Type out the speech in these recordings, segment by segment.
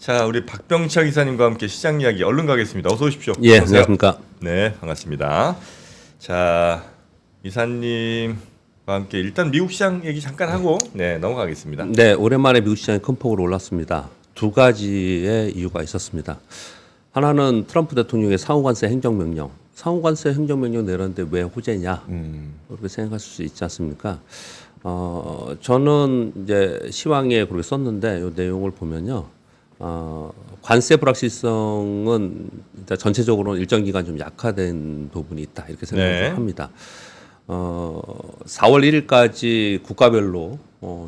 자, 우리 박병철 이사님과 함께 시장 이야기 얼른 가겠습니다. 어서 오십시오. 예, 어서오세요. 안녕하십니까. 네, 반갑습니다. 자, 이사님과 함께 일단 미국 시장 얘기 잠깐 하고 넘어가겠습니다. 네, 오랜만에 미국 시장이 큰 폭으로 올랐습니다. 두 가지의 이유가 있었습니다. 하나는 트럼프 대통령의 상호관세 행정명령. 상호관세 행정명령 내렸는데 왜 호재냐? 그렇게 생각할 수 있지 않습니까? 저는 이제 시황에 그렇게 썼는데 이 내용을 보면요. 관세 불확실성은 일단 전체적으로 일정 기간 좀 약화된 부분이 있다 이렇게 생각을 합니다. 4월 1일까지 국가별로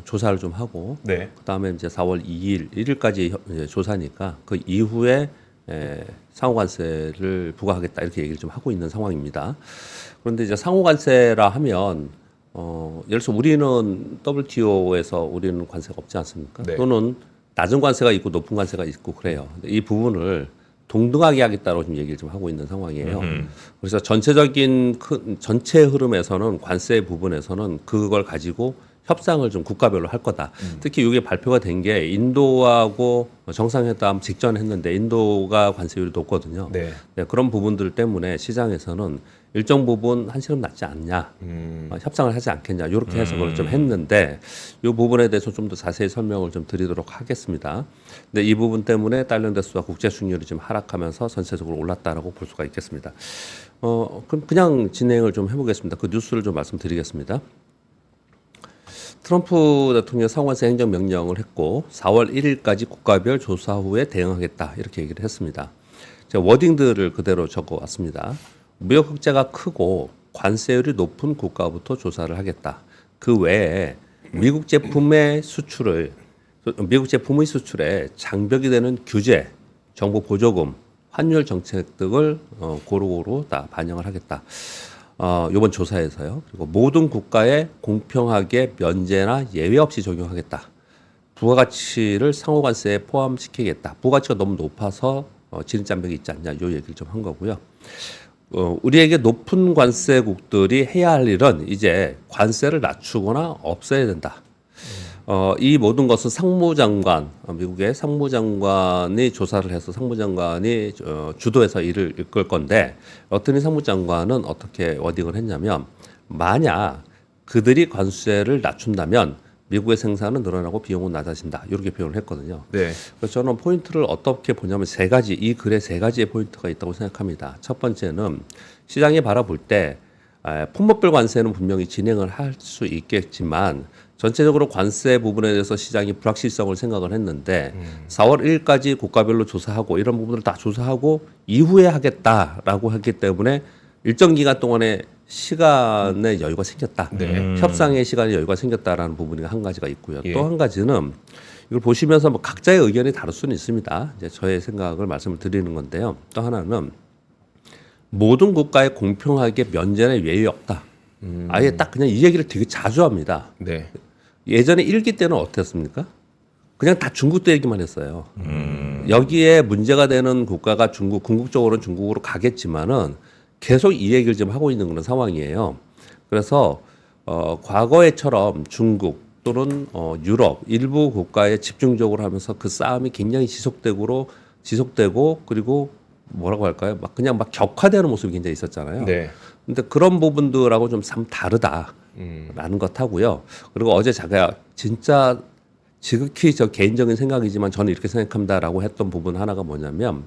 조사를 좀 하고 그다음에 이제 4월 2일 1일까지 이제 조사니까 그 이후에 상호관세를 부과하겠다 이렇게 얘기를 좀 하고 있는 상황입니다. 그런데 이제 상호관세라 하면 예를 들어서 우리는 WTO에서 우리는 관세가 없지 않습니까? 또는 낮은 관세가 있고 높은 관세가 있고 그래요. 이 부분을 동등하게 하겠다고 지금 얘기를 좀 하고 있는 상황이에요. 그래서 전체적인 전체 흐름에서는 관세 부분에서는 그걸 가지고 협상을 좀 국가별로 할 거다. 특히 이게 발표가 된 게 인도하고 정상회담 직전에 했는데 인도가 관세율이 높거든요. 네, 그런 부분들 때문에 시장에서는 일정 부분 한시름 낮지 않냐, 협상을 하지 않겠냐 이렇게 해석을 좀 했는데 이 부분에 대해서 좀 더 자세히 설명을 좀 드리도록 하겠습니다. 근데 이 부분 때문에 달러 대수와 국제 수익률이 좀 하락하면서 전체적으로 올랐다라고 볼 수가 있겠습니다. 그럼 그냥 진행을 좀 해보겠습니다. 그 뉴스를 좀 말씀드리겠습니다. 트럼프 대통령 상호관세 행정명령을 했고 4월 1일까지 국가별 조사 후에 대응하겠다 이렇게 얘기를 했습니다. 제가 워딩들을 그대로 적어왔습니다. 무역 흑자가 크고 관세율이 높은 국가부터 조사를 하겠다. 그 외에 미국 제품의 수출의 장벽이 되는 규제, 정부 보조금, 환율 정책 등을 고루고루 다 반영을 하겠다. 이번 조사에서요. 그리고 모든 국가에 공평하게 면제나 예외 없이 적용하겠다. 부가가치를 상호관세에 포함시키겠다. 부가가치가 너무 높아서 진입장벽이 있지 않냐. 이 얘기를 좀 한 거고요. 우리에게 높은 관세국들이 해야 할 일은 이제 관세를 낮추거나 없애야 된다. 이 모든 것은 상무장관, 미국의 상무장관이 조사를 해서 상무장관이 주도해서 일을 이끌 건데 어떤 상무장관은 어떻게 워딩을 했냐면 만약 그들이 관세를 낮춘다면 미국의 생산은 늘어나고 비용은 낮아진다. 이렇게 표현을 했거든요. 그래서 저는 포인트를 어떻게 보냐면 세 가지, 이 글에 세 가지의 포인트가 있다고 생각합니다. 첫 번째는 시장이 바라볼 때 품목별 관세는 분명히 진행을 할 수 있겠지만 전체적으로 관세 부분에 대해서 시장이 불확실성을 생각을 했는데 4월 1일까지 국가별로 조사하고 이런 부분을 다 조사하고 이후에 하겠다라고 했기 때문에 일정 기간 동안에 시간의 여유가 생겼다. 협상의 시간의 여유가 생겼다라는 부분이 한 가지가 있고요. 또 한 가지는 이걸 보시면서 뭐 각자의 의견이 다를 수는 있습니다. 이제 저의 생각을 말씀을 드리는 건데요. 또 하나는 모든 국가에 공평하게 면제나 예외 없다. 아예 딱 그냥 이 얘기를 되게 자주 합니다. 예전에 1기 때는 어땠습니까? 그냥 다 중국 때 얘기만 했어요. 여기에 문제가 되는 국가가 중국, 궁극적으로는 중국으로 가겠지만은 계속 이 얘기를 지금 하고 있는 그런 상황이에요. 그래서 과거에처럼 중국 또는 유럽 일부 국가에 집중적으로 하면서 그 싸움이 굉장히 지속되고 그리고 뭐라고 할까요? 막 그냥 막 격화되는 모습이 굉장히 있었잖아요. 근데 그런 부분들하고 좀 참 다르다라는 것하고요. 그리고 어제 제가 진짜 지극히 저 개인적인 생각이지만 저는 이렇게 생각합니다라고 했던 부분 하나가 뭐냐면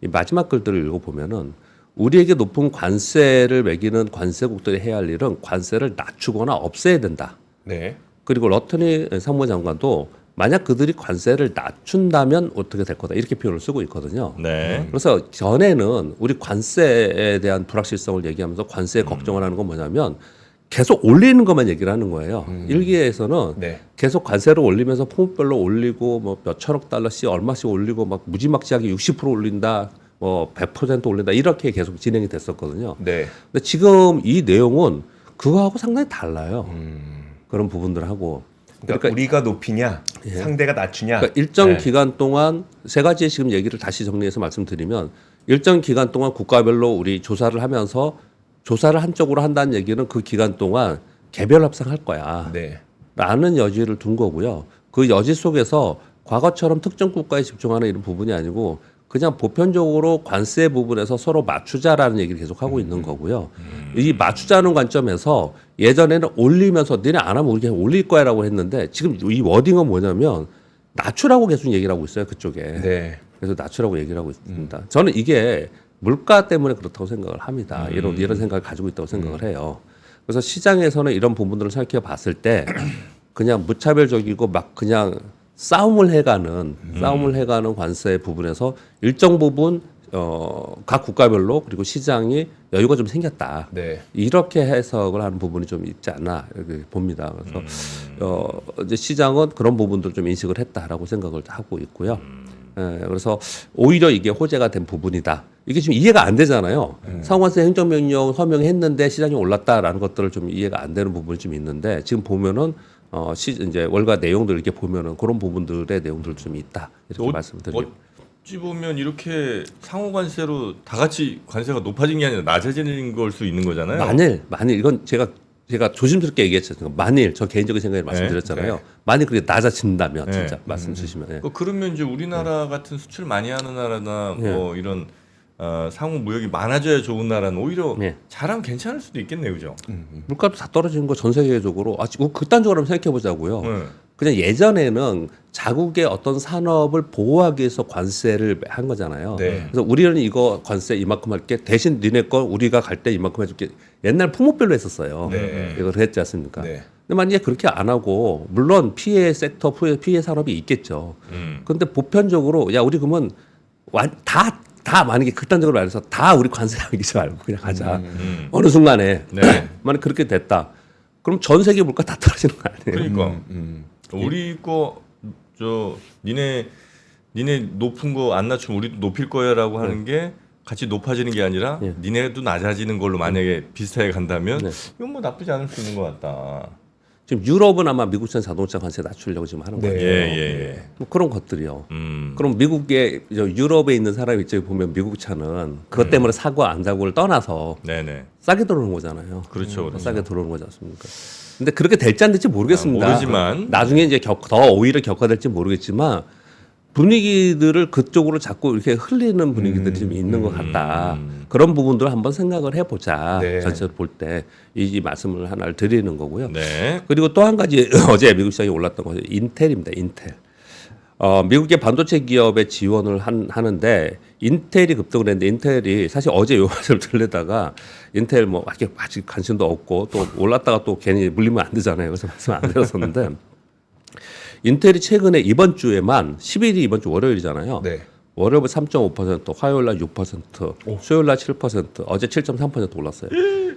이 마지막 글들을 읽어보면은 우리에게 높은 관세를 매기는 관세국들이 해야 할 일은 관세를 낮추거나 없애야 된다. 그리고 러터니 상무장관도 만약 그들이 관세를 낮춘다면 어떻게 될 거다 이렇게 표현을 쓰고 있거든요. 그래서 전에는 우리 관세에 대한 불확실성을 얘기하면서 관세에 걱정을 하는 건 뭐냐면 계속 올리는 것만 얘기를 하는 거예요. 일기에서는 계속 관세를 올리면서 품목별로 올리고 뭐 몇 천억 달러씩 얼마씩 올리고 막 무지막지하게 60% 올린다. 뭐 100% 올린다 이렇게 계속 진행이 됐었거든요. 근데 지금 이 내용은 그거하고 상당히 달라요. 그런 부분들하고. 그러니까 우리가 높이냐, 상대가 낮추냐. 그러니까 일정 기간 동안 세 가지의 지금 얘기를 다시 정리해서 말씀드리면 일정 기간 동안 국가별로 우리 조사를 하면서 조사를 한쪽으로 한다는 얘기는 그 기간 동안 개별 협상할 거야. 라는 여지를 둔 거고요. 그 여지 속에서 과거처럼 특정 국가에 집중하는 이런 부분이 아니고 그냥 보편적으로 관세 부분에서 서로 맞추자라는 얘기를 계속 하고 있는 거고요. 이 맞추자는 관점에서 예전에는 올리면서 너네 안 하면 우리 그냥 올릴 거야라고 했는데 지금 이 워딩은 뭐냐면 낮추라고 계속 얘기를 하고 있어요. 그쪽에. 네. 그래서 낮추라고 얘기를 하고 있습니다. 저는 이게 물가 때문에 그렇다고 생각을 합니다. 이런 생각을 가지고 있다고 생각을 해요. 그래서 시장에서는 이런 부분들을 생각해 봤을 때 그냥 무차별적이고 막 그냥 싸움을 해가는 관세 부분에서 일정 부분 각 국가별로 그리고 시장이 여유가 좀 생겼다. 네. 이렇게 해석을 하는 부분이 좀 있지 않나 이렇게 봅니다. 그래서 이제 시장은 그런 부분들을 좀 인식을 했다라고 생각을 하고 있고요. 그래서 오히려 이게 호재가 된 부분이다. 이게 지금 이해가 안 되잖아요. 상관세 행정명령 서명했는데 시장이 올랐다라는 것들을 좀 이해가 안 되는 부분이 좀 있는데 지금 보면은 이제 월가 내용들 이렇게 보면은 그런 부분들의 내용들 좀 있다 이렇게 말씀드리고. 어찌 보면 이렇게 상호 관세로 다 같이 관세가 높아진 게 아니라 낮아지는 걸 수 있는 거잖아요. 만일 이건 제가 조심스럽게 얘기했잖아요. 만일 저 개인적인 생각을 말씀드렸잖아요. 만일 그게 낮아진다면 진짜 말씀 주시면. 그러면 이제 우리나라 같은 수출 많이 하는 나라나 뭐 이런 상호 무역이 많아져야 좋은 나라는 오히려 잘하면 괜찮을 수도 있겠네요, 그죠? 물가도 다 떨어지는 거 전 세계적으로 극단적으로 한번 생각해 보자고요. 그냥 예전에는 자국의 어떤 산업을 보호하기 위해서 관세를 한 거잖아요. 네. 그래서 우리는 이거 관세 이만큼 할게 대신 니네 거 우리가 갈 때 이만큼 해줄게. 옛날 품목별로 했었어요. 네. 이걸 했지 않습니까? 네. 근데 만약에 그렇게 안 하고 물론 피해 섹터 피해 산업이 있겠죠. 그런데 보편적으로 야 우리 그러면 다 만약에 극단적으로 말해서 다 우리 관세 하기지 말고 그냥 하자. 어느 순간에 만약 그렇게 됐다. 그럼 전 세계 물가 다 떨어지는 거 아니에요? 그러니까 우리 거 니네 높은 거 안 낮추면 우리도 높일 거야라고 하는 게 같이 높아지는 게 아니라 니네도 낮아지는 걸로 만약에 비슷하게 간다면 이건 뭐 나쁘지 않을 수 있는 것 같다. 지금 유럽은 아마 미국산 자동차 관세 낮추려고 지금 하는 거예요. 예. 뭐 그런 것들이요. 그럼 미국에 유럽에 있는 사람 입장에 보면 미국 차는 그것 때문에 사고 안 사고를 떠나서 네네. 싸게 들어오는 거잖아요. 그렇죠. 싸게 들어오는 거지 않습니까? 근데 그렇게 될지 안 될지 모르겠습니다. 모르지만 나중에 이제 더 오히려 격화될지 모르겠지만 분위기들을 그쪽으로 자꾸 이렇게 흘리는 분위기들이 좀 있는 것 같다. 그런 부분들을 한번 생각을 해보자. 네. 전체로 볼 때 이 말씀을 하나를 드리는 거고요. 네. 그리고 또 한 가지 어제 미국 시장이 올랐던 것이 인텔입니다. 인텔. 미국의 반도체 기업에 지원을 하는데 인텔이 급등을 했는데 인텔이 사실 어제 요 말씀을 들려다가 인텔 뭐 아직 관심도 없고 또 올랐다가 또 괜히 물리면 안 되잖아요. 그래서 말씀 안 드렸었는데 인텔이 최근에 이번 주에만 10일이 이번 주 월요일이잖아요. 네. 월요일부터 3.5%, 화요일날 6%, 수요일날 7%, 어제 7.3% 올랐어요.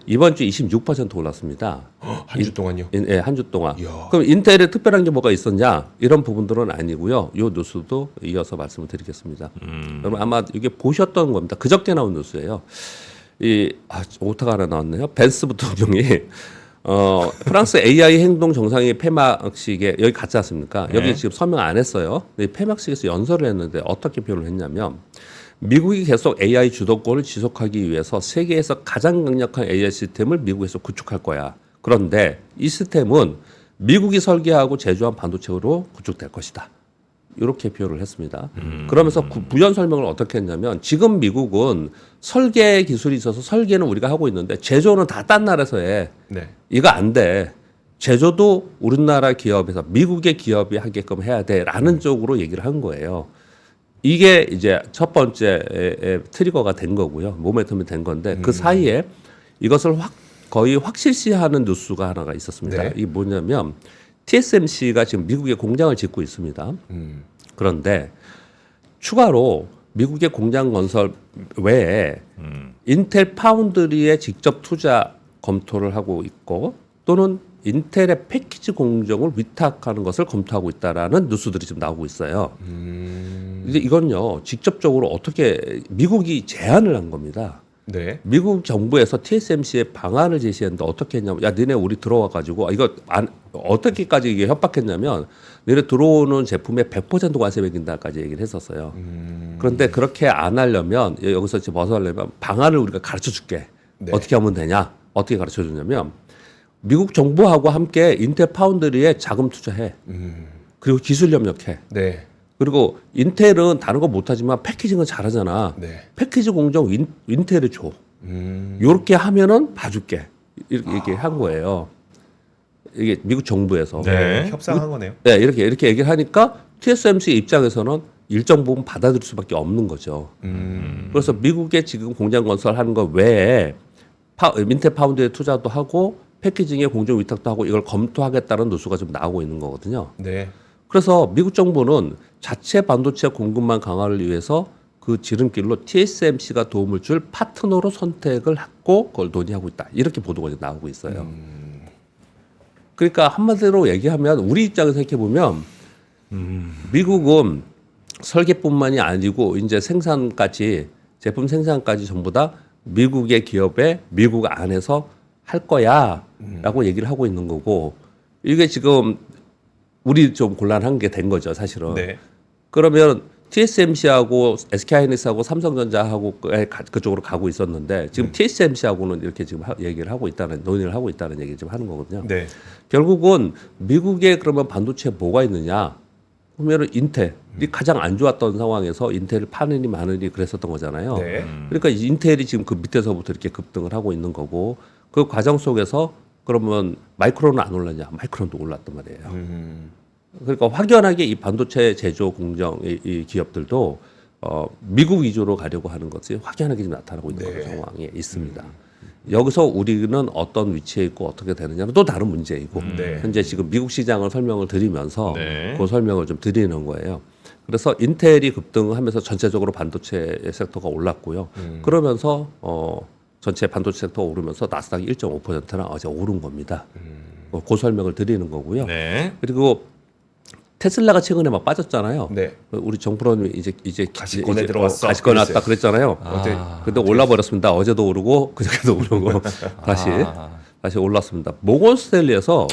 이번 주 26% 올랐습니다. 한 주 동안요? 네, 한 주 동안. 이야. 그럼 인텔에 특별한 게 뭐가 있었냐? 이런 부분들은 아니고요. 요 뉴스도 이어서 말씀을 드리겠습니다. 여러분 아마 이게 보셨던 겁니다. 그저께 나온 뉴스예요. 오타가 하나 나왔네요. 벤스 부통령이 프랑스 AI 행동 정상회의 폐막식에 여기 갔지 않습니까? 여기 지금 서명 안 했어요. 근데 폐막식에서 연설을 했는데 어떻게 표현을 했냐면 미국이 계속 AI 주도권을 지속하기 위해서 세계에서 가장 강력한 AI 시스템을 미국에서 구축할 거야. 그런데 이 시스템은 미국이 설계하고 제조한 반도체로 구축될 것이다. 이렇게 표현을 했습니다. 그러면서 부연 설명을 어떻게 했냐면 지금 미국은 설계 기술이 있어서 설계는 우리가 하고 있는데 제조는 다 딴 나라에서 해. 네. 이거 안 돼. 제조도 우리나라 기업에서 미국의 기업이 하게끔 해야 돼라는 쪽으로 얘기를 한 거예요. 이게 이제 첫 번째 트리거가 된 거고요. 모멘텀이 된 건데 그 사이에 이것을 거의 확실시하는 뉴스가 하나가 있었습니다. 네. 이게 뭐냐면 TSMC가 지금 미국에 공장을 짓고 있습니다. 그런데 추가로 미국의 공장 건설 외에 인텔 파운드리에 직접 투자 검토를 하고 있고 또는 인텔의 패키지 공정을 위탁하는 것을 검토하고 있다라는 뉴스들이 지금 나오고 있어요. 이제 이건요 직접적으로 어떻게 미국이 제안을 한 겁니다. 네. 미국 정부에서 TSMC에 방안을 제시했는데 어떻게 했냐면 야 너네 우리 들어와 가지고 이거 어떻게까지 이게 협박했냐면 너네 들어오는 제품에 100% 관세 매긴다까지 얘기를 했었어요. 그런데 그렇게 안 하려면 여기서 이제 벗어나려면 방안을 우리가 가르쳐 줄게. 네. 어떻게 하면 되냐? 어떻게 가르쳐 주냐면 미국 정부하고 함께 인텔 파운드리에 자금 투자해. 그리고 기술 협력해. 네. 그리고 인텔은 다른 거 못하지만 패키징은 잘하잖아. 네. 패키지 공정 인텔에 줘. 요렇게 하면은 봐줄게. 이렇게 한 거예요. 이게 미국 정부에서. 네. 협상한 거네요. 네, 이렇게 얘기를 하니까 TSMC 입장에서는 일정 부분 받아들일 수밖에 없는 거죠. 그래서 미국에 지금 공장 건설하는 거 외에 인텔 파운드에 투자도 하고 패키징에 공정 위탁도 하고 이걸 검토하겠다는 뉴스가 좀 나오고 있는 거거든요. 네. 그래서 미국 정부는 자체 반도체 공급망 강화를 위해서 그 지름길로 TSMC가 도움을 줄 파트너로 선택을 하고 그걸 논의하고 있다. 이렇게 보도가 이제 나오고 있어요. 그러니까 한마디로 얘기하면 우리 입장에서 생각해 보면 미국은 설계뿐만이 아니고 이제 생산까지 제품 생산까지 전부 다 미국의 기업에 미국 안에서 할 거야라고 얘기를 하고 있는 거고 이게 지금 우리 좀 곤란한 게 된 거죠 사실은. 네. 그러면 TSMC하고 SK하이닉스하고 삼성전자하고 그쪽으로 가고 있었는데 지금 TSMC하고는 이렇게 지금 얘기를 하고 있다는 논의를 하고 있다는 얘기 좀 하는 거거든요. 네. 결국은 미국에 그러면 반도체에 뭐가 있느냐? 보면은 인텔이 가장 안 좋았던 상황에서 인텔을 파느니 마느니 그랬었던 거잖아요. 네. 그러니까 인텔이 지금 그 밑에서부터 이렇게 급등을 하고 있는 거고 그 과정 속에서 그러면 마이크론은 안 올랐냐? 마이크론도 올랐단 말이에요. 그러니까 확연하게 이 반도체 제조 공정 이 기업들도 미국 위주로 가려고 하는 것이 확연하게 지금 나타나고 있는 그런 상황에 있습니다. 여기서 우리는 어떤 위치에 있고 어떻게 되느냐는 또 다른 문제이고 네. 현재 지금 미국 시장을 설명을 드리면서 네. 그 설명을 좀 드리는 거예요. 그래서 인텔이 급등하면서 전체적으로 반도체 섹터가 올랐고요. 그러면서 전체 반도체 섹터가 오르면서 나스닥이 1.5%나 어제 오른 겁니다. 그 설명을 드리는 거고요. 네. 그리고 테슬라가 최근에 막 빠졌잖아요. 네. 우리 정프로님 이제 가시권에 들어왔어. 가시권에 왔다 그랬잖아요. 어제 근데 올라 버렸습니다. 어제도 오르고 그저께도 오르고 다시 올랐습니다. 모건 스탠리에서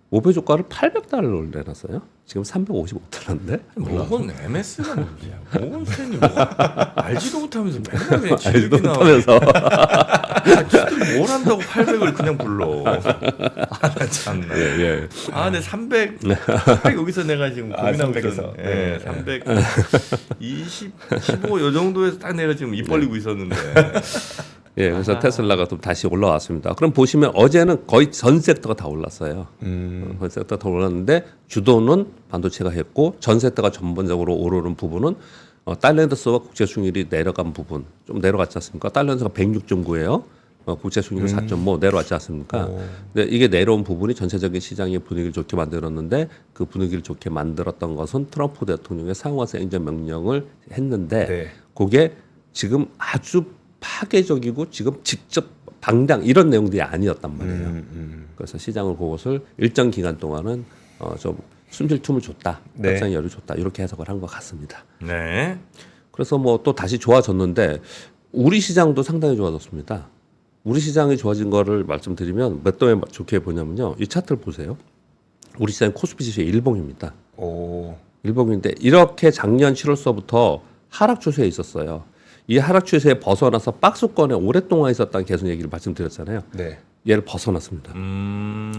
목표 주가를 800달러를 내놨어요. 지금 355달러인데. 뭐건 MS가 문제야. 뭐건 팬이 뭐 알지도 못하면서 맨날 그냥 알지도 지르기나 못하면서 지들 뭘 한다고 800을 그냥 불러. 나 참나. 예. 근데 300 여기서 내가 지금 고민하고 300 에서. 있었는데. 네, 320, 15 요 정도에서 딱 내가 지금 입 벌리고 있었는데. 예, 그래서 테슬라가 또 다시 올라왔습니다. 그럼 보시면 어제는 거의 전 섹터가 다 올랐어요. 전 섹터가 다 올랐는데 주도는 반도체가 했고 전 섹터가 전반적으로 오르는 부분은 달러인더스와 국제 수익률이 내려간 부분 좀 내려갔지 않습니까? 달러인더스가 106.9예요. 국제 수익률 4.5 내려왔지 않습니까? 근데 이게 내려온 부분이 전체적인 시장의 분위기를 좋게 만들었는데 그 분위기를 좋게 만들었던 것은 트럼프 대통령의 상하세 행정 명령을 했는데 네. 그게 지금 아주 파괴적이고 지금 직접 방당 이런 내용들이 아니었단 말이에요. 그래서 시장을 그것을 일정 기간 동안은 좀 숨쉴 틈을 줬다, 네. 협상 여를 줬다 이렇게 해석을 한 것 같습니다. 네. 그래서 뭐 또 다시 좋아졌는데 우리 시장도 상당히 좋아졌습니다. 우리 시장이 좋아진 거를 말씀드리면 몇 도에 좋게 보냐면요, 이 차트를 보세요. 우리 시장 코스피 지수의 일봉입니다. 오. 일봉인데 이렇게 작년 7월서부터 하락 추세에 있었어요. 이 하락 추세에 벗어나서 박스권에 오랫동안 있었다는 계속 얘기를 말씀드렸잖아요. 네. 얘를 벗어났습니다.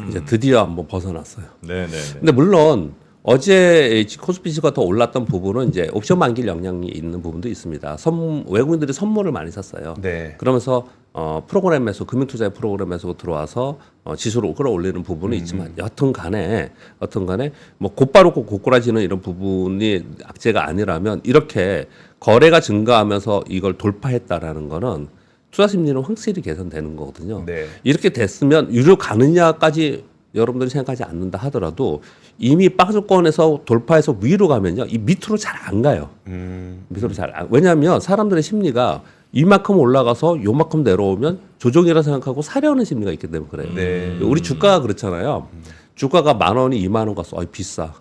이제 드디어 한번 벗어났어요. 네네. 근데 물론 어제 코스피 지수가 더 올랐던 부분은 이제 옵션 만기일 영향이 있는 부분도 있습니다. 외국인들이 선물을 많이 샀어요. 네. 그러면서 프로그램에서 금융투자의 프로그램에서 들어와서 지수를 끌어올리는 부분은 있지만 여튼간에 뭐 곧바로 곧고라지는 이런 부분이 악재가 아니라면 이렇게 거래가 증가하면서 이걸 돌파했다라는 거는 투자 심리는 확실히 개선되는 거거든요. 네. 이렇게 됐으면 유료 가느냐까지 여러분들이 생각하지 않는다 하더라도 이미 박스권에서 돌파해서 위로 가면요, 이 밑으로 잘 안 가요. 밑으로 잘 안. 왜냐하면 사람들의 심리가 이만큼 올라가서 요만큼 내려오면 조정이라 생각하고 사려는 심리가 있기 때문에 그래요. 네. 우리 주가가 그렇잖아요. 주가가 10,000원이 20,000원 갔어. 비싸.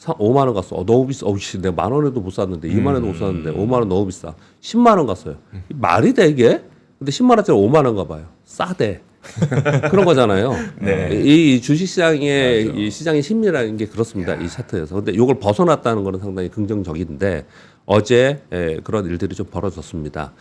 5만 원 갔어. 너무 비싸. 씨, 내가 10,000원에도 못 샀는데 2만 원에도 못 샀는데 5만 원 너무 비싸. 10만 원 갔어요. 말이 되게? 근데 10만 원짜리 5만 원 가봐요. 싸대. 그런 거잖아요. 네. 이 주식시장의 이 시장의 심리라는 게 그렇습니다. 이 차트에서. 근데 이걸 벗어났다는 거는 상당히 긍정적인데 어제 그런 일들이 좀 벌어졌습니다.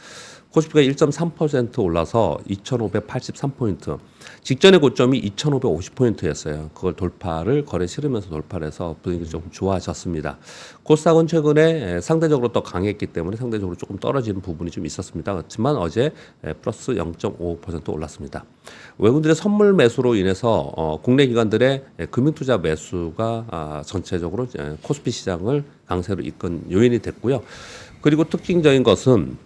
코스피가 1.3% 올라서 2,583포인트. 직전의 고점이 2,550포인트였어요. 그걸 돌파를 거래 치르면서 돌파를 해서 분위기 조금 좋아졌습니다. 코스닥은 최근에 상대적으로 더 강했기 때문에 상대적으로 조금 떨어지는 부분이 좀 있었습니다. 그렇지만 어제 플러스 0.5% 올랐습니다. 외국인들의 선물 매수로 인해서 국내 기관들의 금융투자 매수가 전체적으로 코스피 시장을 강세로 이끈 요인이 됐고요. 그리고 특징적인 것은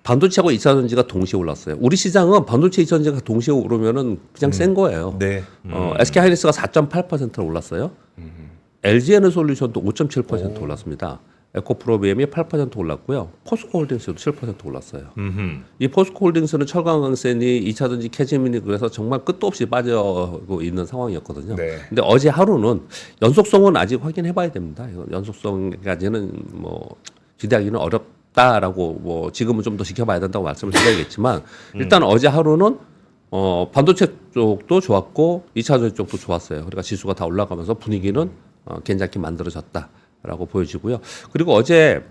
반도체하고 2차 전지가 동시에 올랐어요. 우리 시장은 반도체 2차 전지가 동시에 오르면은 그냥 센 거예요. 네. SK 하이닉스가 4.8% 올랐어요. LG 에너솔루션도 5.7% 올랐습니다. 에코프로비엠이 8% 올랐고요. 포스코홀딩스도 7% 올랐어요. 이 포스코홀딩스는 철강강센이 2차 전지 캐즈민이 그래서 정말 끝도 없이 빠지고 있는 상황이었거든요. 네. 근데 어제 하루는 연속성은 아직 확인해봐야 됩니다. 연속성까지는 뭐 기대하기는 어렵다라고 뭐 지금은 좀 더 지켜봐야 된다고 말씀을 드려야겠지만 일단 어제 하루는 반도체 쪽도 좋았고 2차 전지 쪽도 좋았어요. 그러니까 지수가 다 올라가면서 분위기는 괜찮게 만들어졌다라고 보여지고요. 그리고 어제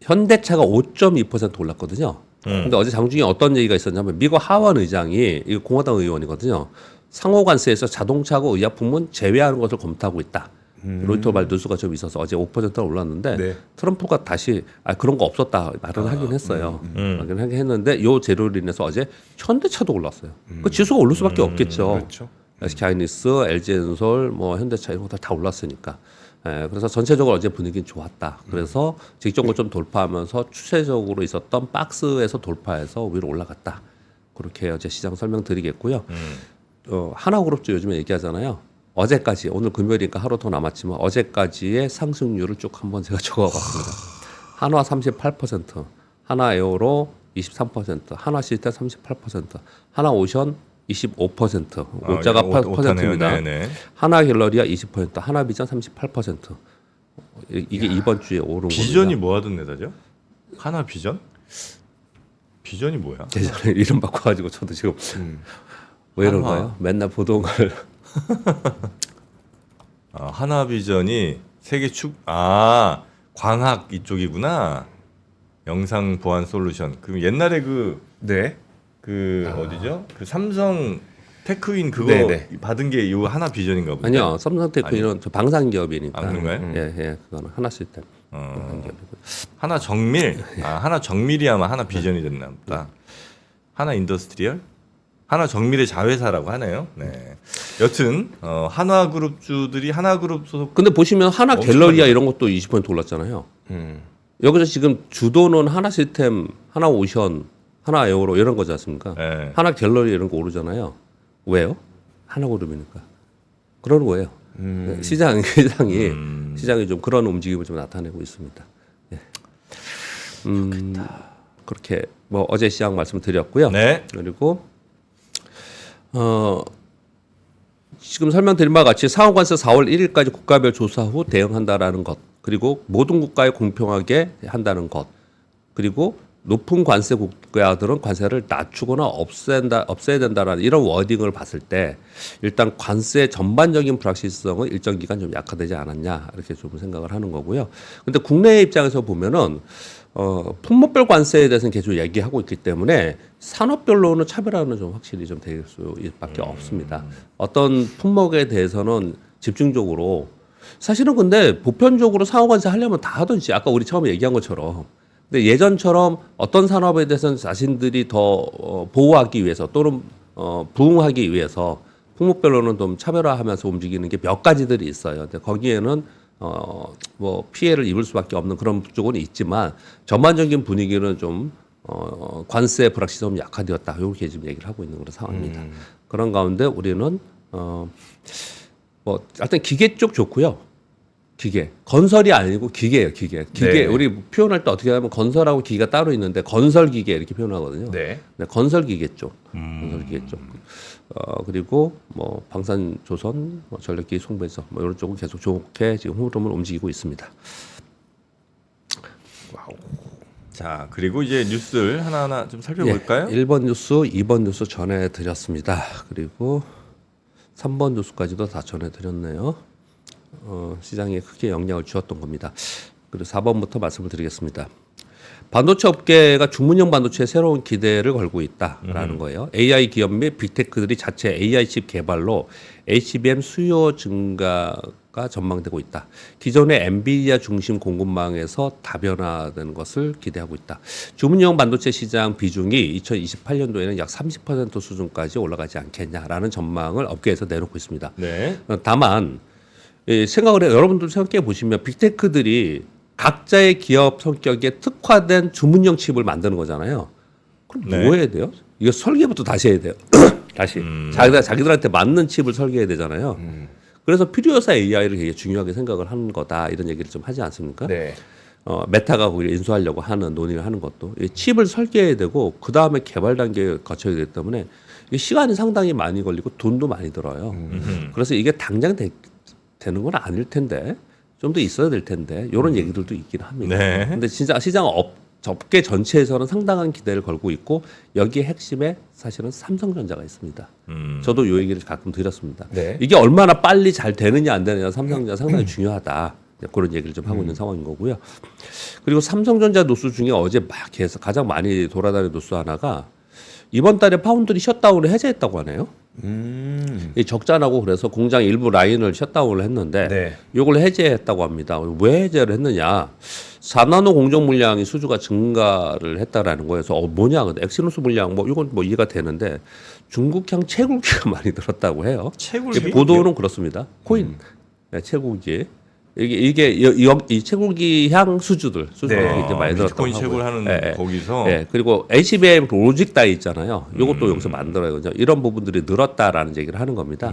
현대차가 5.2% 올랐거든요. 근데 어제 장중에 어떤 얘기가 있었냐면 미국 하원 의장이 이거 공화당 의원이거든요. 상호 관세에서 자동차하고 의약품은 제외하는 것을 검토하고 있다. 로이터발 뉴스가 좀 있어서 어제 5%가 올랐는데 네. 트럼프가 다시 그런 거 없었다 말을 하긴 했어요. 하긴 하긴 했는데 요 재료로 인해서 어제 현대차도 올랐어요. 그 지수가 오를 수밖에 없겠죠. 그렇죠. SK 하이닉스, LG 엔솔, 뭐 현대차 이런 것들 다 올랐으니까. 그래서 전체적으로 어제 분위기는 좋았다. 그래서 직전 고점 돌파하면서 추세적으로 있었던 박스에서 돌파해서 위로 올라갔다. 그렇게 어제 시장 설명드리겠고요. 하나그룹도 요즘에 얘기하잖아요. 어제까지 오늘 금요일이니까 하루 더 남았지만 어제까지의 상승률을 쭉 한번 제가 적어봤습니다. 한화 38%, 하나에어로 23%, 하나시스템 38%, 하나오션 25%, 오자가 8%입니다. 하나갤러리아 20%, 하나비전 38%. 이게 이번 주에 오른 겁니다. 비전이 뭐 하던 데다죠? 하나 비전? 비전이 뭐야? 예전에 이름 바꿔가지고 저도 지금 왜 이런가요? 맨날 보던 걸 하나 비전이 세계 광학 이쪽이구나. 영상 보안 솔루션. 그럼 옛날에 네. 어디죠? 그 삼성 테크윈 그거 네네. 받은 게 이 하나 비전인가 보죠. 아니요, 삼성테크는 방산 기업이니까. 그런가요? 예, 그거는 하나 시스템. 하나 정밀. 하나 정밀이 아마 하나 비전이 됐나 보다. 하나 인더스트리얼? 하나 정밀의 자회사라고 하네요. 네. 여튼 한화그룹주들이 하나그룹 소속. 근데 보시면 하나 갤러리아 이런 것도 20% 올랐잖아요. 여기서 지금 주도는 하나 시스템, 하나 오션, 하나 에어로 이런 거지 않습니까? 네. 하나 갤러리 이런 거 오르잖아요. 왜요? 하나 그룹이니까. 그러는 거예요. 시장이 좀 그런 움직임을 좀 나타내고 있습니다. 예. 그렇게 뭐 어제 시장 말씀드렸고요. 네. 그리고 지금 설명드린 바와 같이 상호관세 4월 1일까지 국가별 조사 후 대응한다라는 것, 그리고 모든 국가에 공평하게 한다는 것, 그리고 높은 관세 국가들은 관세를 낮추거나 없애야 된다라는 이런 워딩을 봤을 때 일단 관세 전반적인 불확실성은 일정 기간 좀 약화되지 않았냐 이렇게 좀 생각을 하는 거고요. 근데 국내 입장에서 보면은 품목별 관세에 대해서는 계속 얘기하고 있기 때문에 산업별로는 차별화는 좀 확실히 좀 될 수밖에 없습니다. 어떤 품목에 대해서는 집중적으로 사실은 근데 보편적으로 상호관세 하려면 다 하든지 아까 우리 처음에 얘기한 것처럼 근데 예전처럼 어떤 산업에 대해서는 자신들이 더 보호하기 위해서 또는 부응하기 위해서 품목별로는 좀 차별화하면서 움직이는 게 몇 가지들이 있어요. 근데 거기에는 뭐 피해를 입을 수밖에 없는 그런 쪽은 있지만 전반적인 분위기는 좀 관세 불확실성이 약화되었다. 이렇게 지금 얘기를 하고 있는 그런 상황입니다. 그런 가운데 우리는 뭐 일단 기계 쪽 좋고요. 기계 건설이 아니고 기계예요. 기계 네. 우리 표현할 때 어떻게 하면 건설하고 기계가 따로 있는데 건설 기계 이렇게 표현하거든요. 네. 건설 기계 쪽, 건설 기계 쪽. 그리고 뭐 방산조선, 뭐 전력기 송배서 뭐 이런 쪽은 계속 좋게 지금 흐름을 움직이고 있습니다. 자, 그리고 이제 뉴스를 하나하나 좀 살펴볼까요? 1번 뉴스, 2번 뉴스 전해드렸습니다. 그리고 3번 뉴스까지도 다 전해드렸네요. 시장에 크게 영향을 주었던 겁니다. 그리고 4번부터 말씀을 드리겠습니다. 반도체 업계가 중문형 반도체에 새로운 기대를 걸고 있다라는 거예요. AI 기업 및 빅테크들이 자체 AI 칩 개발로 HBM 수요 증가가 전망되고 있다. 기존의 엔비디아 중심 공급망에서 다변화되는 것을 기대하고 있다. 주문형 반도체 시장 비중이 2028년도에는 약 30% 수준까지 올라가지 않겠냐라는 전망을 업계에서 내놓고 있습니다. 네. 다만 생각을 해요. 여러분들 생각해 보시면 빅테크들이 각자의 기업 성격에 특화된 주문형 칩을 만드는 거잖아요. 그럼 네. 뭐 해야 돼요? 이거 설계부터 다시 해야 돼요. 다시 자기들한테 맞는 칩을 설계해야 되잖아요. 그래서 필요여사 AI를 되게 중요하게 생각을 하는 거다 이런 얘기를 좀 하지 않습니까? 네. 메타가 거기를 인수하려고 하는 논의를 하는 것도 이 칩을 설계해야 되고 그 다음에 개발 단계에 거쳐야 되기 때문에 이게 시간이 상당히 많이 걸리고 돈도 많이 들어요. 그래서 이게 당장 되는 건 아닐 텐데 좀 더 있어야 될 텐데 이런 얘기들도 있긴 합니다. 네. 근데 진짜 시장 업계 전체에서는 상당한 기대를 걸고 있고 여기에 핵심에 사실은 삼성전자가 있습니다. 저도 이 얘기를 가끔 드렸습니다. 네. 이게 얼마나 빨리 잘 되느냐 안 되느냐 삼성전자 상당히 중요하다. 그런 얘기를 좀 하고 있는 상황인 거고요. 그리고 삼성전자 노수 중에 어제 막 해서 가장 많이 돌아다니는 노수 하나가 이번 달에 파운드리 셧다운을 해제했다고 하네요. 이 적자나고 그래서 공장 일부 라인을 셧다운을 했는데 네. 이걸 해제했다고 합니다. 왜 해제를 했느냐? 4나노 공정 물량이 수주가 증가를 했다라는 거여서 뭐냐? 근데 엑시노스 물량 뭐 이건 뭐 이해가 되는데 중국향 채굴기가 많이 들었다고 해요. 채굴기? 보도는 그렇습니다. 코인 네, 채굴기. 이게 이 채굴기 향 수주가 네. 이제 많이 들었다고 비트코인 하고요. 채굴하는 예, 거기서 예, 그리고 HBM 로직 다이 있잖아요. 이것도 여기서 만들어요. 이런 부분들이 늘었다라는 얘기를 하는 겁니다.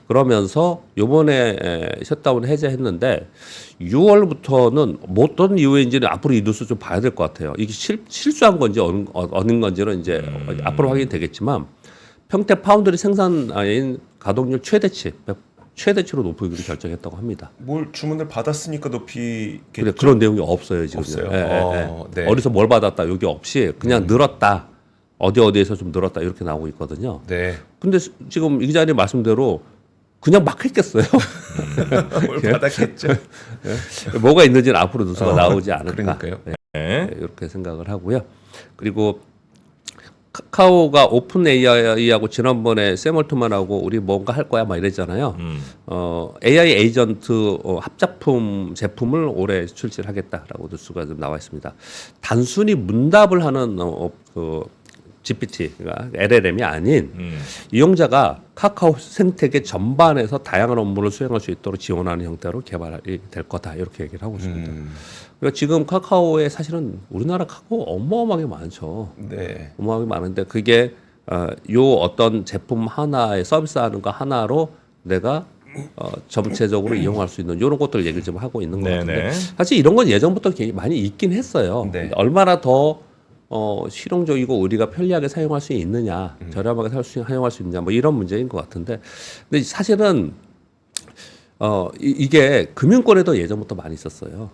그러면서 요번에 셧다운 해제했는데 6월부터는 뭐 어떤 이유인지는 앞으로 이 뉴스 좀 봐야 될 것 같아요. 이게 실수한 건지 어는 건지는 이제 앞으로 확인되겠지만 평택 파운드리 생산인 가동률 최대치로 높이기로 결정했다고 합니다. 뭘 주문을 받았으니까 높이겠죠. 근데 그런 내용이 없어요 지금. 없어요. 네. 어디서 뭘 받았다 여기 없이 그냥 늘었다. 어디에서 좀 늘었다 이렇게 나오고 있거든요. 네. 근데 지금 이 기자님 말씀대로 그냥 막 했겠어요. 뭘 받았겠죠. 뭐가 있는지는 앞으로 뉴스가 나오지 않을까. 그러니까요. 네. 이렇게 생각을 하고요. 그리고 카카오가 오픈 AI하고 지난번에 샘 올트만하고 우리 뭔가 할 거야 막 이랬잖아요. AI 에이전트 합작품 제품을 올해 출시를 하겠다라고 뉴스가 좀 나와 있습니다. 단순히 문답을 하는 GPT가 LLM이 아닌 이용자가 카카오 생태계 전반에서 다양한 업무를 수행할 수 있도록 지원하는 형태로 개발이 될 거다 이렇게 얘기를 하고 있습니다. 그러니까 지금 카카오에 사실은 우리나라 카카오 어마어마하게 많죠. 네. 어마어마하게 많은데 그게 요 어떤 제품 하나에 서비스하는 거 하나로 내가 전체적으로 이용할 수 있는 이런 것들 얘기를 좀 하고 있는 것 네네. 같은데 사실 이런 건 예전부터 많이 있긴 했어요. 네. 얼마나 더 실용적이고 우리가 편리하게 사용할 수 있느냐, 저렴하게 사용할 수 있느냐, 뭐 이런 문제인 것 같은데, 근데 사실은 이게 금융권에도 예전부터 많이 있었어요.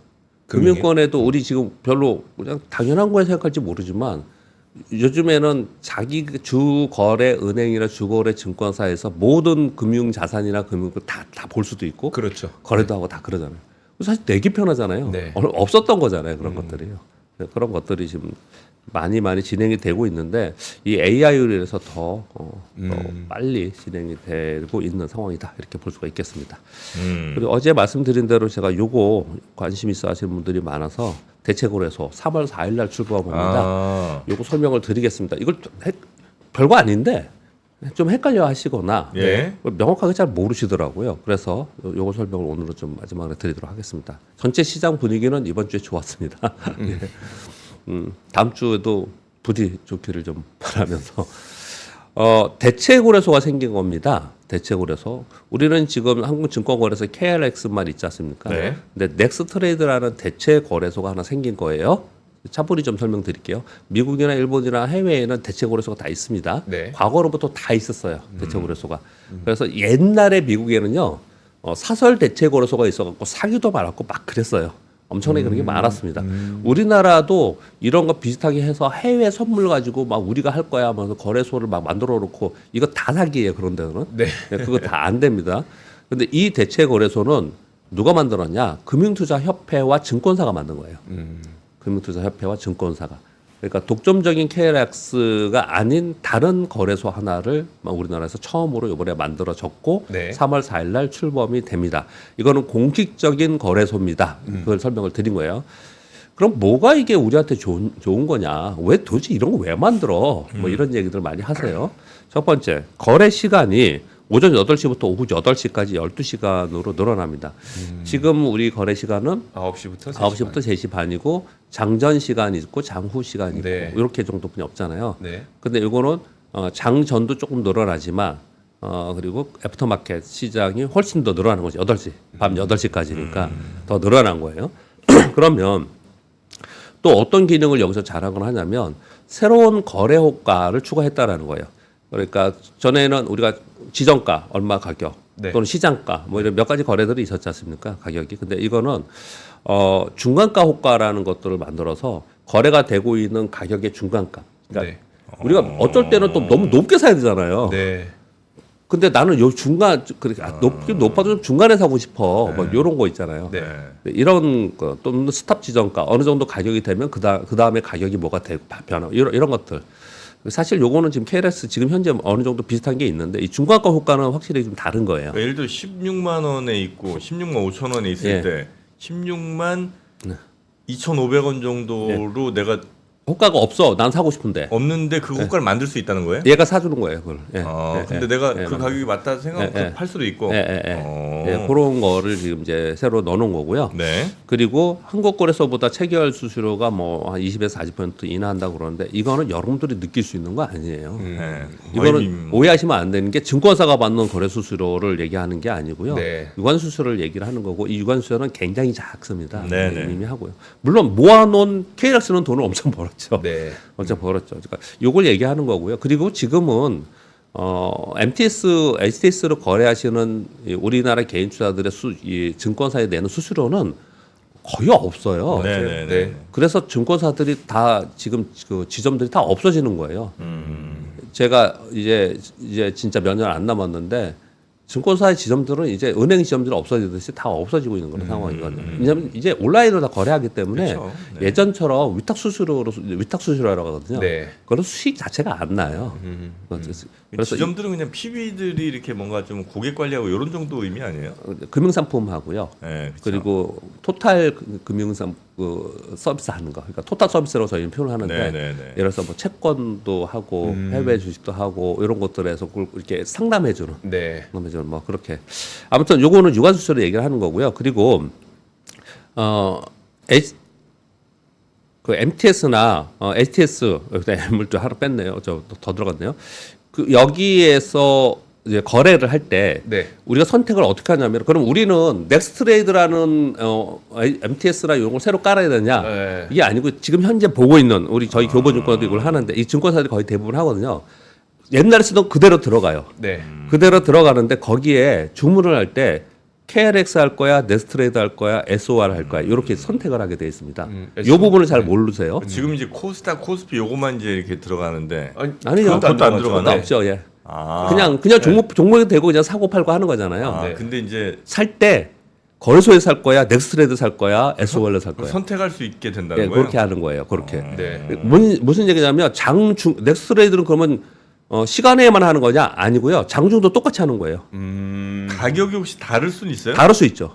금융권에도 우리 지금 별로 그냥 당연한 거에 생각할지 모르지만 요즘에는 자기 주 거래 은행이나 주 거래 증권사에서 모든 금융 자산이나 금융을 다 볼 수도 있고 그렇죠. 거래도 하고 다 그러잖아요. 사실 내기 편하잖아요. 네. 없었던 거잖아요. 그런 것들이요. 그런 것들이 지금 많이 진행이 되고 있는데 이 AI로 인해서 더 빨리 진행이 되고 있는 상황이다 이렇게 볼 수가 있겠습니다. 그리고 어제 말씀드린 대로 제가 요거 관심 있어 하시는 분들이 많아서 대체거래소 3월 4일 날 출고가 봅니다. 요거 설명을 드리겠습니다. 이걸 별거 아닌데 좀 헷갈려 하시거나 예. 명확하게 잘 모르시더라고요. 그래서 요거 설명을 오늘은 좀 마지막으로 드리도록 하겠습니다. 전체 시장 분위기는 이번 주에 좋았습니다. 예. 다음 주에도 부디 좋기를 좀 바라면서 대체거래소가 생긴 겁니다. 대체거래소. 우리는 지금 한국증권거래소 KLX만 있지 않습니까? 네. 근데 넥스트레이드라는 대체거래소가 하나 생긴 거예요. 차분히 좀 설명드릴게요. 미국이나 일본이나 해외에는 대체거래소가 다 있습니다. 네. 과거로부터 다 있었어요. 대체거래소가. 그래서 옛날에 미국에는요. 사설 대체거래소가 있어갖고 사기도 많았고 막 그랬어요. 엄청나게 그런 게 많았습니다. 우리나라도 이런 거 비슷하게 해서 해외 선물 가지고 막 우리가 할 거야 하면서 거래소를 막 만들어 놓고 이거 다 사기예요. 그런 데는. 네. 그거 다 안 됩니다. 근데 이 대체 거래소는 누가 만들었냐? 금융투자협회와 증권사가 만든 거예요. 금융투자협회와 증권사가. 그러니까 독점적인 KLX가 아닌 다른 거래소 하나를 우리나라에서 처음으로 이번에 만들어졌고 네. 3월 4일 날 출범이 됩니다. 이거는 공식적인 거래소입니다. 그걸 설명을 드린 거예요. 그럼 뭐가 이게 우리한테 좋은 거냐? 왜 도대체 이런 거 왜 만들어? 뭐 이런 얘기들 많이 하세요. 첫 번째, 거래 시간이 오전 8시부터 오후 8시까지 12시간으로 늘어납니다. 지금 우리 거래 시간은 9시부터 3시 9시부터 3시 반이고 장전 시간이 있고 장후 시간이 있고 네. 이렇게 정도뿐이 없잖아요. 네. 근데 이거는 장전도 조금 늘어나지만 그리고 애프터마켓 시장이 훨씬 더 늘어나는 거죠. 8시, 밤 8시까지니까 더 늘어난 거예요. 그러면 또 어떤 기능을 여기서 자랑을 하냐면 새로운 거래 호가를 추가했다라는 거예요. 그러니까 전에는 우리가 지정가 얼마 가격 네. 또는 시장가 뭐 이런 몇 가지 거래들이 있었지 않습니까? 가격이. 근데 이거는 중간가 호가라는 것들을 만들어서 거래가 되고 있는 가격의 중간가. 그러니까 네. 우리가 어쩔 때는 또 너무 높게 사야 되잖아요. 네. 근데 나는 요 중간 그렇게 높긴 높아도 좀 중간에 사고 싶어. 뭐 이런 거 있잖아요. 네. 이런 거 또는 스탑 지정가 어느 정도 가격이 되면 그 다음에 가격이 뭐가 되고 변화 이런 것들. 사실 요거는 지금 KLX 지금 현재 어느 정도 비슷한 게 있는데 이 중간가 호가는 확실히 좀 다른 거예요. 예를 들어 16만 원에 있고 16만 5천 원에 있을 예. 때 16만 2,500원 정도로 내가 호가가 없어. 난 사고 싶은데. 없는데 그 호가를 만들 수 있다는 거예요? 얘가 사주는 거예요, 그걸. 예. 근데 예, 내가 예, 그 맞아요. 가격이 맞다 생각하면 팔 수도 있고. 예, 그런 거를 지금 이제 새로 넣어놓은 거고요. 네. 그리고 한국거래소보다 체결 수수료가 뭐 한 20에서 40% 인하한다고 그러는데 이거는 여러분들이 느낄 수 있는 거 아니에요. 네. 이거는 오해하시면 안 되는 게 증권사가 받는 거래 수수료를 얘기하는 게 아니고요. 네. 유관 수수료를 얘기를 하는 거고 이 유관 수수료는 굉장히 작습니다. 네, 네. 이미 하고요. 물론 모아놓은 KLX는 돈을 엄청 벌었죠. 네. 엄청 벌었죠. 그러니까 요걸 얘기하는 거고요. 그리고 지금은 MTS, HTS로 거래하시는 이 우리나라 개인 투자들의 이 증권사에 내는 수수료는 거의 없어요. 네, 네, 네. 네. 그래서 증권사들이 다 지금 그 지점들이 다 없어지는 거예요. 제가 이제 진짜 몇 년 안 남았는데 증권사의 지점들은 이제 은행 지점들이 없어지듯이 다 없어지고 있는 그런 상황이거든요. 왜냐하면 이제 온라인으로 다 거래하기 때문에 그렇죠. 네. 예전처럼 위탁 수수료라고 하거든요. 네. 그런 수익 자체가 안 나요. 그래서 지점들은 그냥 PB들이 이렇게 뭔가 좀 고객 관리하고 이런 정도 의미 아니에요? 금융상품하고요. 네, 그렇죠. 그리고 토탈 금융상 서비스 하는 거. 그러니까 토탈 서비스라고 저희는 표현을 하는데 네, 네, 네. 예를 들어서 뭐 채권도 하고 해외 주식도 하고 이런 것들에서 그걸 이렇게 상담해주는. 네. 뭐 그렇게 아무튼 요거는 유관 수수료 얘기를 하는 거고요. 그리고 그 MTS나 HTS 여기다 M을 좀 하나 뺐네요. 저 더 들어갔네요. 그 여기에서 이제 거래를 할 때 네. 우리가 선택을 어떻게 하냐면 그럼 우리는 넥스트레이드라는 MTS나 이런 걸 새로 깔아야 되냐? 네. 이게 아니고 지금 현재 보고 있는 우리 저희 교보증권도 이걸 하는데 이 증권사들이 거의 대부분 하거든요. 옛날에 쓰던 그대로 들어가요. 네. 그대로 들어가는데 거기에 주문을 할 때 KLX 할 거야, 넥스트레이드 할 거야, SOR 할 거야 이렇게 선택을 하게 되어 있습니다. 이 부분을 잘 모르세요? 지금 이제 코스닥, 코스피 요것만 이제 이렇게 들어가는데 아니요, 그것도 안 그것도 들어가네. 없죠. 예. 아, 그냥 종목이 되고 그냥 사고 팔고 하는 거잖아요. 네. 근데 이제 살 때 거래소에 살 거야, 넥스트레이드 살 거야, SOR로 살 거야. 선택할 수 있게 된다는 예, 거예요. 그렇게 하는 거예요. 그렇게. 네. 무슨 얘기냐면 넥스트레이드는 그러면 시간에만 하는 거냐? 아니고요. 장중도 똑같이 하는 거예요. 가격이 혹시 다를 수는 있어요? 다를 수 있죠.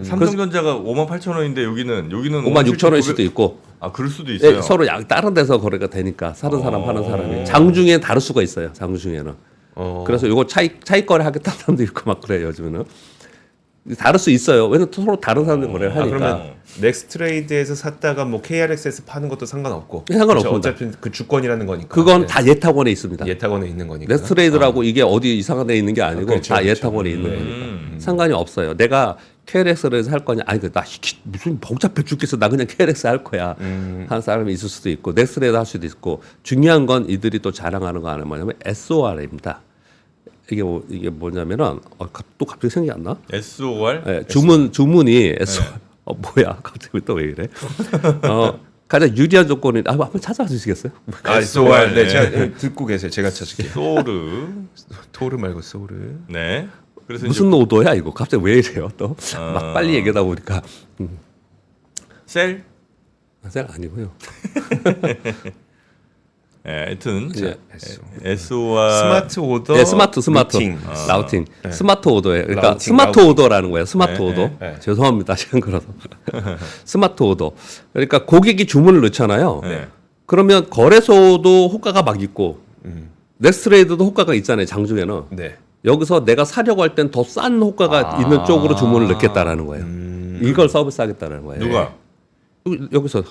삼성전자가 58,000원인데 여기는 56,000원일 수도 있고. 아, 그럴 수도 있어요. 예, 서로 다른 데서 거래가 되니까 사는 사람 파는 사람이 장중에 다를 수가 있어요. 장중에는. 그래서 이거 차익 거래 하겠다는 사람도 있고 막 그래요. 요즘에는. 다를 수 있어요. 왜냐면 서로 다른 사람들 거래를 하니까. 그러면 넥스트레이드에서 샀다가 뭐 KRX에서 파는 것도 상관없고. 상관없습니다. 어차피 그 주권이라는 거니까. 그건 네. 다 예탁원에 있습니다. 예탁원에 있는 거니까. 넥스트레이드라고 이게 어디 이상한 데 있는 게 아니고 그렇죠, 다 그렇죠. 예탁원에 있는 거니까 상관이 없어요. 내가 KLX를 할 거냐? 아니 나 무슨 복잡해 죽겠어. 나 그냥 KLX 할 거야. 하는 사람이 있을 수도 있고 넥스트레이드 할 수도 있고 중요한 건 이들이 또 자랑하는 거 하는 뭐냐면 SOR입니다. 이게 뭐냐면은 또 갑자기 생각이 안 나? SOR? 네, 주문이 SOR. 뭐야? 갑자기 또 왜 이래? 가장 유리한 조건이 한번 찾아와 주시겠어요? SOR. 네, 네. 제가 듣고 계세요. 제가 찾을게요. 소르. 토르 말고 소르. 네. 그래서 무슨 노도야 이거? 갑자기 왜 이래요? 또 막 빨리 얘기하다 보니까 셀? 셀 아니고요. 하여튼 예. SO와 스마트 오더, 네, 스마트 루팅. 라우팅 네. 스마트 오더예요. 그러니까 라우팅, 스마트 라우팅. 오더라는 거예요. 스마트 네, 오더. 네. 죄송합니다. 시간 걸어서. 스마트 오더. 그러니까 고객이 주문을 넣잖아요. 네. 그러면 거래소도 호가가 막 있고 넥스트레이드도 호가가 있잖아요. 장중에는. 네. 여기서 내가 사려고 할 땐 더 싼 호가가 있는 쪽으로 주문을 넣겠다라는 거예요. 이걸 서비스하겠다는 거예요. 누가? 여기서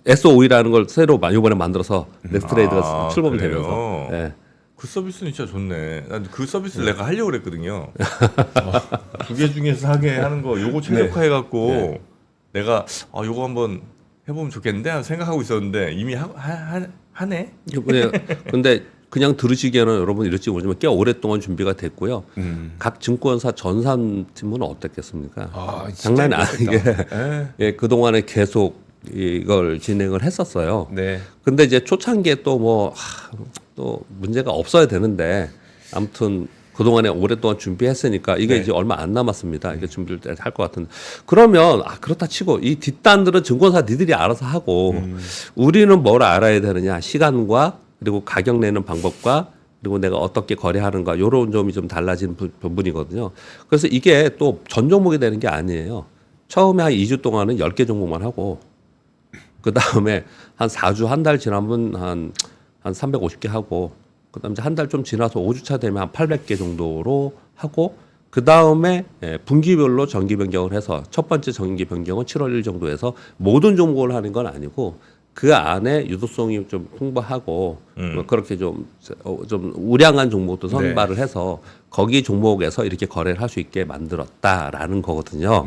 SOE라는 걸 새로 이번에 만들어서 넥스트레이드가 아, 출범되면서. 그래요? 예. 그 서비스는 진짜 좋네. 난 그 서비스를 내가 하려고 그랬거든요. 두 개 중에서 하게 하는 거 요거 최적화해 갖고 내가 요거 한번 해보면 좋겠는데 생각하고 있었는데 이미 하네. 근데 그냥 들으시기에는 여러분 이럴지 모르지만 꽤 오랫동안 준비가 됐고요. 각 증권사 전산팀은 어떻겠습니까? 장난이 아니게 예, 그동안에 계속 이걸 진행을 했었어요. 네. 근데 이제 초창기에 또 또 문제가 없어야 되는데 아무튼 그동안에 오랫동안 준비했으니까 이게 네. 이제 얼마 안 남았습니다. 이게 준비를 할 것 같은데 그러면 그렇다 치고 이 뒷단들은 증권사 니들이 알아서 하고 우리는 뭘 알아야 되느냐 시간과 그리고 가격 내는 방법과 그리고 내가 어떻게 거래하는가 이런 점이 좀 달라진 부분이거든요. 그래서 이게 또 전 종목이 되는 게 아니에요. 처음에 한 2주 동안은 10개 종목만 하고 그 다음에 한 4주 한 달 지나면 한 350개 하고 그 다음에 한 달 좀 지나서 5주차 되면 한 800개 정도로 하고 그 다음에 분기별로 정기 변경을 해서 첫 번째 정기 변경은 7월 1일 정도 해서 모든 종목을 하는 건 아니고 그 안에 유도성이 좀 풍부하고 뭐 그렇게 좀 우량한 종목도 선발을 해서 거기 종목에서 이렇게 거래를 할 수 있게 만들었다라는 거거든요.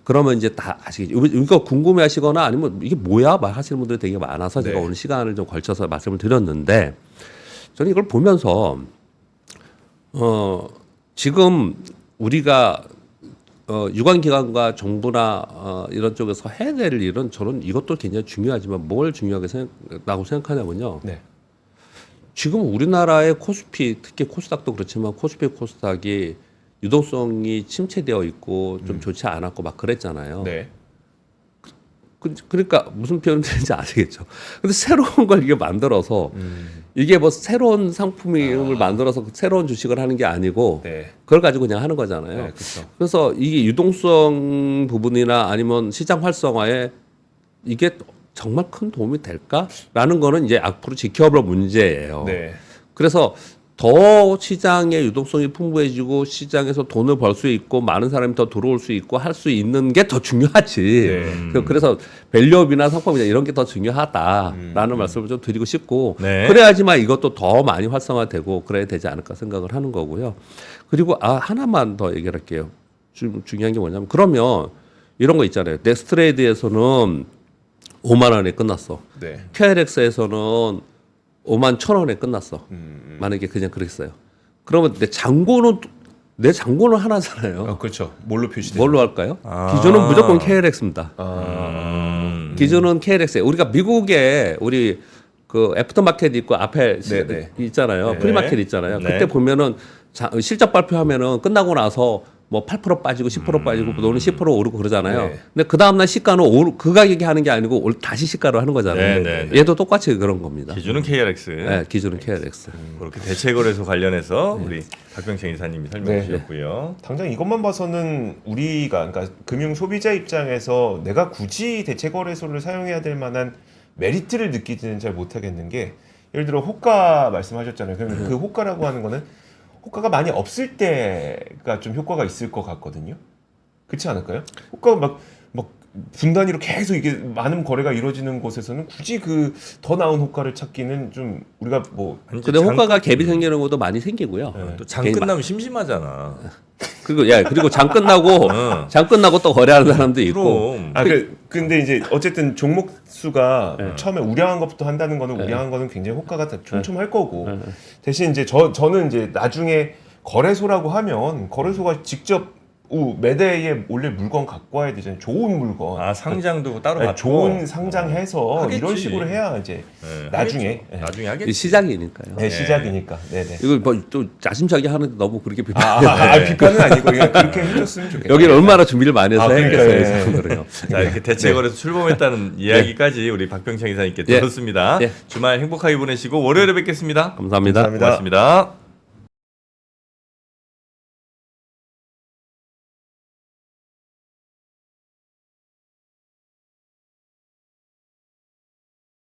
그러면 이제 다 아시겠죠. 이거 궁금해하시거나 아니면 이게 뭐야 막 하시는 분들이 되게 많아서 제가 오늘 시간을 좀 걸쳐서 말씀을 드렸는데 저는 이걸 보면서 지금 우리가 유관기관과 정부나 이런 쪽에서 해야 될 일은 저는 이것도 굉장히 중요하지만 뭘 중요하게 생각하냐면요. 네. 지금 우리나라의 코스피 특히 코스닥도 그렇지만 코스피 코스닥이 유동성이 침체되어 있고 좀 좋지 않았고 막 그랬잖아요. 네. 그러니까 무슨 표현이 되는지 아시겠죠. 근데 새로운 걸 이게 만들어서 이게 뭐 새로운 상품을 만들어서 새로운 주식을 하는 게 아니고 네. 그걸 가지고 그냥 하는 거잖아요. 네, 그렇죠. 그래서 이게 유동성 부분이나 아니면 시장 활성화에 이게 정말 큰 도움이 될까라는 거는 이제 앞으로 지켜볼 문제예요. 네. 그래서 더 시장의 유동성이 풍부해지고 시장에서 돈을 벌 수 있고 많은 사람이 더 들어올 수 있고 할 수 있는 게 더 중요하지. 그래서 밸류업이나 상품이나 이런 게 더 중요하다라는 말씀을 좀 드리고 싶고 네. 그래야지만 이것도 더 많이 활성화되고 그래야 되지 않을까 생각을 하는 거고요. 그리고 하나만 더 얘기를 할게요. 중요한 게 뭐냐면 그러면 이런 거 있잖아요. 넥스트레이드에서는 5만 원에 끝났어. 네. KLX에서는 5만 1,000원에 끝났어. 만약에 그냥 그랬어요. 그러면 내 잔고는 하나잖아요. 그렇죠. 뭘로 표시돼요? 뭘로 할까요? 기준은 무조건 KLX입니다. 기준은 KLX에 우리가 미국에 우리 그 애프터마켓 있고 앞에 네네. 있잖아요. 네. 프리마켓 있잖아요. 네. 그때 보면은 실적 발표하면은 끝나고 나서 뭐 8% 빠지고 10% 빠지고 또는 10% 오르고 그러잖아요. 네. 근데 그 다음날 시가는 그 가격에 하는 게 아니고 다시 시가로 하는 거잖아요. 네. 얘도 똑같이 그런 겁니다. 기준은 KRX. 네, 기준은 KLX. 그렇게 대체거래소 관련해서 우리 박병창 이사님이 설명해 네. 주셨고요. 당장 이것만 봐서는 우리가 그러니까 금융 소비자 입장에서 내가 굳이 대체 거래소를 사용해야 될 만한 메리트를 느끼지는 잘 못하겠는 게 예를 들어 호가 말씀하셨잖아요. 그러면 그 호가라고 하는 거는 호가가 많이 없을 때가 좀 효과가 있을 것 같거든요. 그렇지 않을까요? 호가가 막 분단위로 계속 이게 많은 거래가 이루어지는 곳에서는 굳이 그 더 나은 호가를 찾기는 좀 우리가 뭐 근데 호가가 갭이 생기는 것도 많이 생기고요. 또 장 개인 끝나면 심심하잖아. 그리고 장 끝나고 또 거래하는 사람도 있고. 그럼 근데 이제 어쨌든 종목 수가 처음에 우량한 것부터 한다는 거는 우량한 거는 굉장히 호가가 다 촘촘할 거고 대신 이제 저는 이제 나중에 거래소라고 하면 거래소가 직접 매대에 원래 물건 갖고 와야 되잖아요. 좋은 물건. 아 상장도 따로 네, 받고 좋은 상장해서 하겠지. 이런 식으로 해야 이제 네, 나중에 하겠죠. 네. 나중에 이 하겠지. 시작이니까요. 네, 시작이니까. 네네. 이거 뭐또 자심차게 하는데 너무 그렇게 비판. 비판은 아니고 그냥 그렇게 해줬으면 좋겠다. 여기는 얼마나 준비를 많이 해서 했겠어요, 그러니까요. 이 사람들은요. 자 이렇게 대책거래소 출범했다는 이야기까지 우리 박병창 이사님께 네. 들었습니다. 네. 주말 행복하게 보내시고 월요일에 뵙겠습니다. 감사합니다. 감사합니다. 고맙습니다.